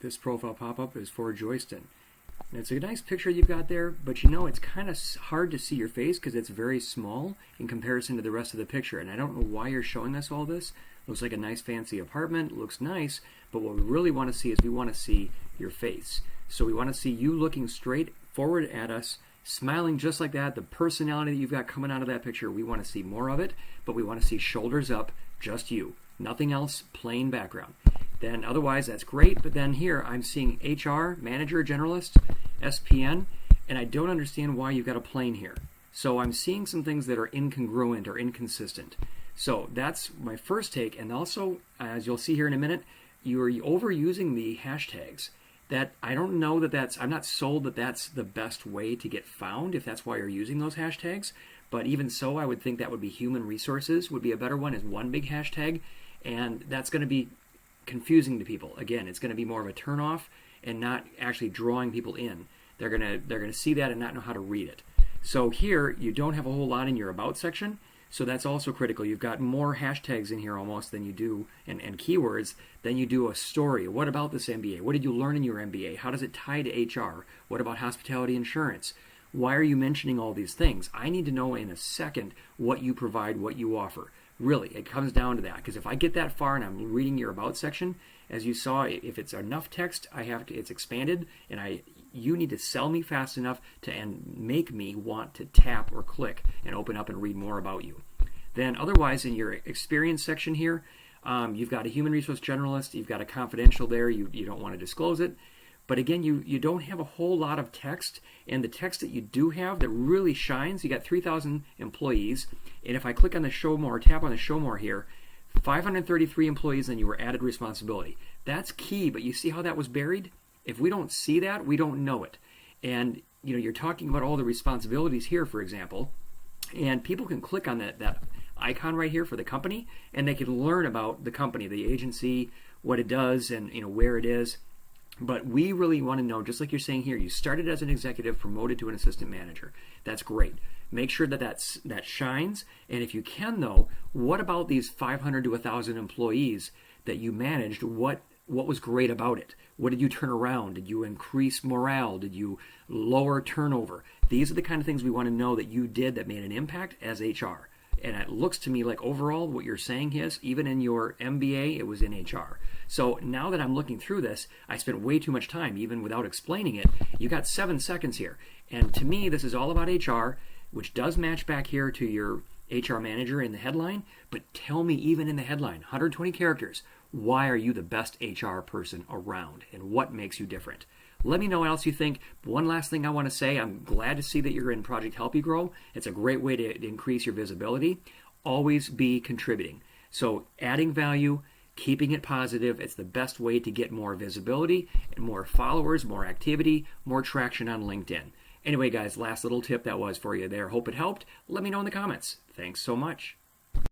This profile pop-up is for Joyston. And it's a nice picture you've got there, but you know it's kind of hard to see your face because it's very small in comparison to the rest of the picture. And I don't know why you're showing us all this. Looks like a nice fancy apartment, looks nice, but what we really want to see is we want to see your face. So we want to see you looking straight forward at us, smiling just like that, the personality that you've got coming out of that picture. We want to see more of it, but we want to see shoulders up, just you. Nothing else, plain background. Then otherwise that's great, but then here I'm seeing HR, manager, generalist, SPN, and I don't understand why you've got a plane here. So I'm seeing some things that are incongruent or inconsistent. So that's my first take, and also, as you'll see here in a minute, you're overusing the hashtags. That I don't know that that's, I'm not sold that that's the best way to get found if that's why you're using those hashtags, but even so I would think that would be human resources would be a better one as one big hashtag, and that's going to be confusing to people. Again, it's going to be more of a turnoff and not actually drawing people in. They're going to see that and not know how to read it. So here you don't have a whole lot in your about section, so that's also critical. You've got more hashtags in here almost than you do and keywords than you do a story. What about this MBA? What did you learn in your MBA? How does it tie to HR? What about hospitality insurance? Why are you mentioning all these things? I need to know in a second what you provide, what you offer. Really, it comes down to that, because if I get that far and I'm reading your about section, as you saw, if it's enough text, it's expanded, and you need to sell me fast enough and make me want to tap or click and open up and read more about you. Then otherwise, in your experience section here, you've got a human resource generalist, you've got a confidential there, you don't want to disclose it. But again, you don't have a whole lot of text, and the text that you do have that really shines, you got 3,000 employees, and if I click on the show more, tap on the show more here, 533 employees, and you were added responsibility. That's key, but you see how that was buried? If we don't see that, we don't know it. And you're talking about all the responsibilities here, for example, and people can click on that icon right here for the company, and they can learn about the company, the agency, what it does, and where it is. But we really want to know, just like you're saying here, you started as an executive, promoted to an assistant manager. That's great. Make sure that shines. And if you can, though, what about these 500 to 1,000 employees that you managed? What was great about it? What did you turn around? Did you increase morale? Did you lower turnover? These are the kind of things we want to know that you did that made an impact as HR. And it looks to me like overall what you're saying is, even in your MBA, it was in HR. So now that I'm looking through this, I spent way too much time, even without explaining it. You got 7 seconds here. And to me, this is all about HR, which does match back here to your HR manager in the headline. But tell me, even in the headline, 120 characters, why are you the best HR person around? And what makes you different? Let me know what else you think. One last thing I want to say, I'm glad to see that you're in Project Help You Grow. It's a great way to increase your visibility. Always be contributing. So adding value, keeping it positive, it's the best way to get more visibility and more followers, more activity, more traction on LinkedIn. Anyway, guys, last little tip that was for you there. Hope it helped. Let me know in the comments. Thanks so much.